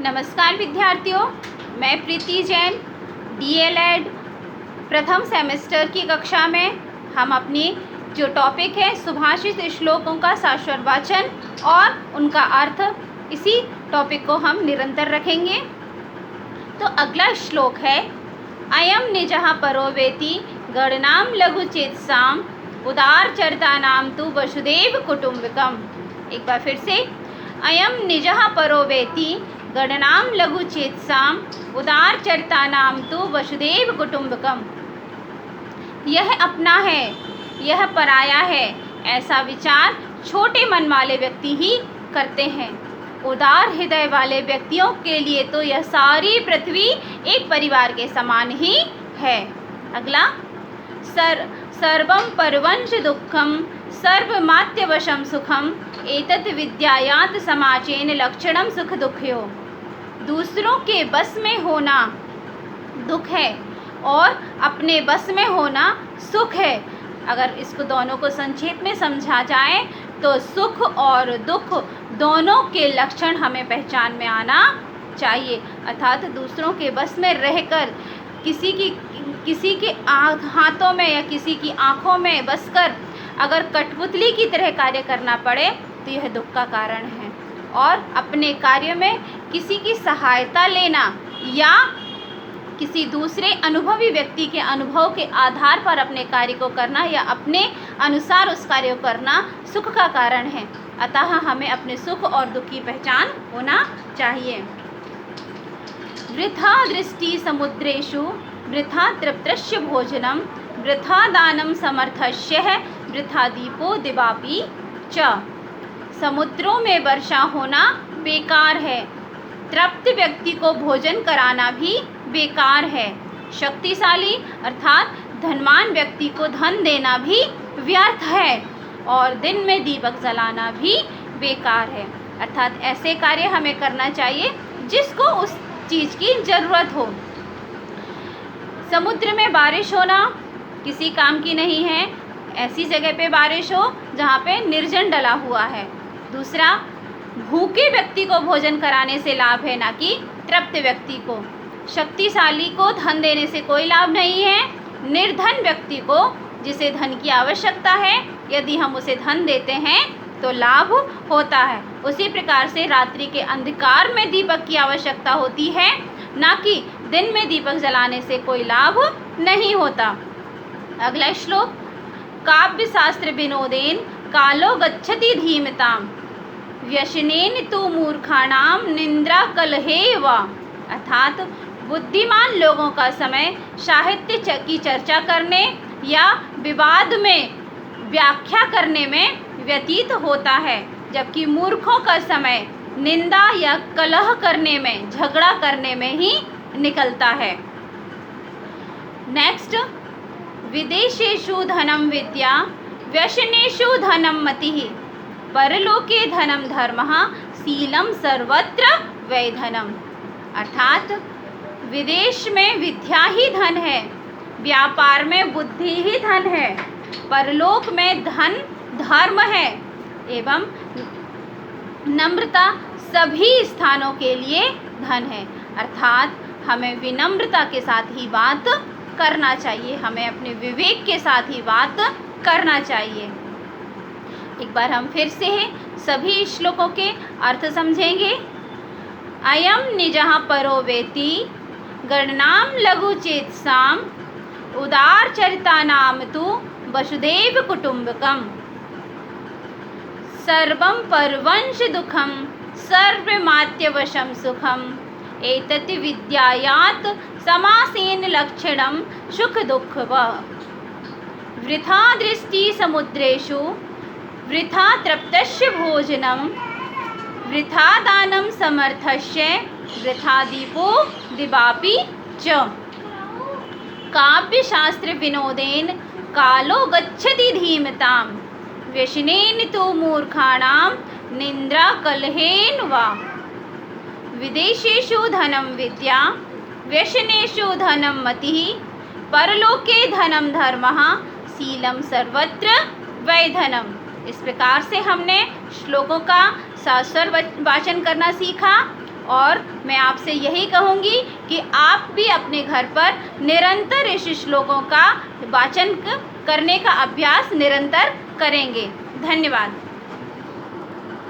नमस्कार विद्यार्थियों, मैं प्रीति जैन डीएलएड प्रथम सेमेस्टर की कक्षा में हम अपनी जो टॉपिक है सुभाषित श्लोकों का शाश्वत वाचन और उनका अर्थ, इसी टॉपिक को हम निरंतर रखेंगे। तो अगला श्लोक है अयम निजः परो वेति गणनाम लघु चेतसाम उदार चरितानाम तु वसुदेव कुटुंबकम। एक बार फिर से, अयम निजः परो वेति गणनाम लघु चेतसाम उदार चरितानाम तु वसुदेव कुटुंबकम। यह अपना है, यह पराया है, ऐसा विचार छोटे मन वाले व्यक्ति ही करते हैं। उदार हृदय वाले व्यक्तियों के लिए तो यह सारी पृथ्वी एक परिवार के समान ही है। अगला, सर्वं परवंश दुःखम सर्वमात्यवशम सुखम एतत् विद्यायात समाचेन लक्षणम सुख दुःखयो। दूसरों के बस में होना दुख है और अपने बस में होना सुख है। अगर इसको दोनों को संक्षेप में समझा जाए तो सुख और दुख दोनों के लक्षण हमें पहचान में आना चाहिए। अर्थात दूसरों के बस में रहकर किसी के हाथों में या किसी की आँखों में बसकर अगर कठपुतली की तरह कार्य करना पड़े तो यह दुख का कारण है। और अपने कार्य में किसी की सहायता लेना या किसी दूसरे अनुभवी व्यक्ति के अनुभव के आधार पर अपने कार्य को करना या अपने अनुसार उस कार्य को करना सुख का कारण है। अतः हमें अपने सुख और दुख की पहचान होना चाहिए। वृथा दृष्टि समुद्रेषु वृथा तृप्तस्य भोजनम वृथा दानम समर्थस्य वृथा दीपो दिवापि च। समुद्रों में वर्षा होना बेकार है, तृप्त व्यक्ति को भोजन कराना भी बेकार है, शक्तिशाली अर्थात धनवान व्यक्ति को धन देना भी व्यर्थ है और दिन में दीपक जलाना भी बेकार है। अर्थात ऐसे कार्य हमें करना चाहिए जिसको उस चीज़ की ज़रूरत हो। समुद्र में बारिश होना किसी काम की नहीं है, ऐसी जगह पे बारिश हो जहाँ पे निर्जन डला हुआ है। दूसरा, भूखे व्यक्ति को भोजन कराने से लाभ है, ना कि तृप्त व्यक्ति को। शक्तिशाली को धन देने से कोई लाभ नहीं है, निर्धन व्यक्ति को जिसे धन की आवश्यकता है यदि हम उसे धन देते हैं तो लाभ होता है। उसी प्रकार से रात्रि के अंधकार में दीपक की आवश्यकता होती है, ना कि दिन में दीपक जलाने से कोई लाभ नहीं होता। अगला श्लोक, काव्य शास्त्र विनोदेन कालो गच्छति धीमताम व्यसनेन तु मूर्खाणाम निंद्रा कलहे वा। अर्थात बुद्धिमान लोगों का समय साहित्य की चर्चा करने या विवाद में व्याख्या करने में व्यतीत होता है, जबकि मूर्खों का समय निंदा या कलह करने में, झगड़ा करने में ही निकलता है। नेक्स्ट, विदेशेषु धनम विद्या व्यसनेषु धनम मतिः परलोके धनम धर्मः शीलम सर्वत्र वैधनम। अर्थात विदेश में विद्या ही धन है, व्यापार में बुद्धि ही धन है, परलोक में धन धर्म है एवं नम्रता सभी स्थानों के लिए धन है। अर्थात हमें विनम्रता के साथ ही बात करना चाहिए, हमें अपने विवेक के साथ ही बात करना चाहिए। एक बार हम फिर से सभी श्लोकों के अर्थ समझेंगे। अयम निजः परो वेति गणनाम लघु चेतसाम उदार चरितानाम तु वसुदेव कुटुंबकम। सर्वं परवंश दुःखम सर्वमात्यवशम सुखम एतत् विद्यायात समासेन लक्षणम सुख दुःखव। वृथा दृष्टि समुद्रेषु वृथा तृप्तस्य भोजनम वृथा दानम समर्थस्य वृथा दीपो दिवापि च। काव्य शास्त्र विनोदेन कालो गच्छति धीमताम व्यसनेन तु मूर्खाणाम निंद्रा कलहेन वा। विदेशेषु धनम विद्या व्यसनेषु धनम मतिः परलोके धनम धर्मः शीलम सर्वत्र वैधनम। इस प्रकार से हमने श्लोकों का शास्त्र वाचन करना सीखा और मैं आपसे यही कहूँगी कि आप भी अपने घर पर निरंतर इस श्लोकों का वाचन करने का अभ्यास निरंतर करेंगे। धन्यवाद।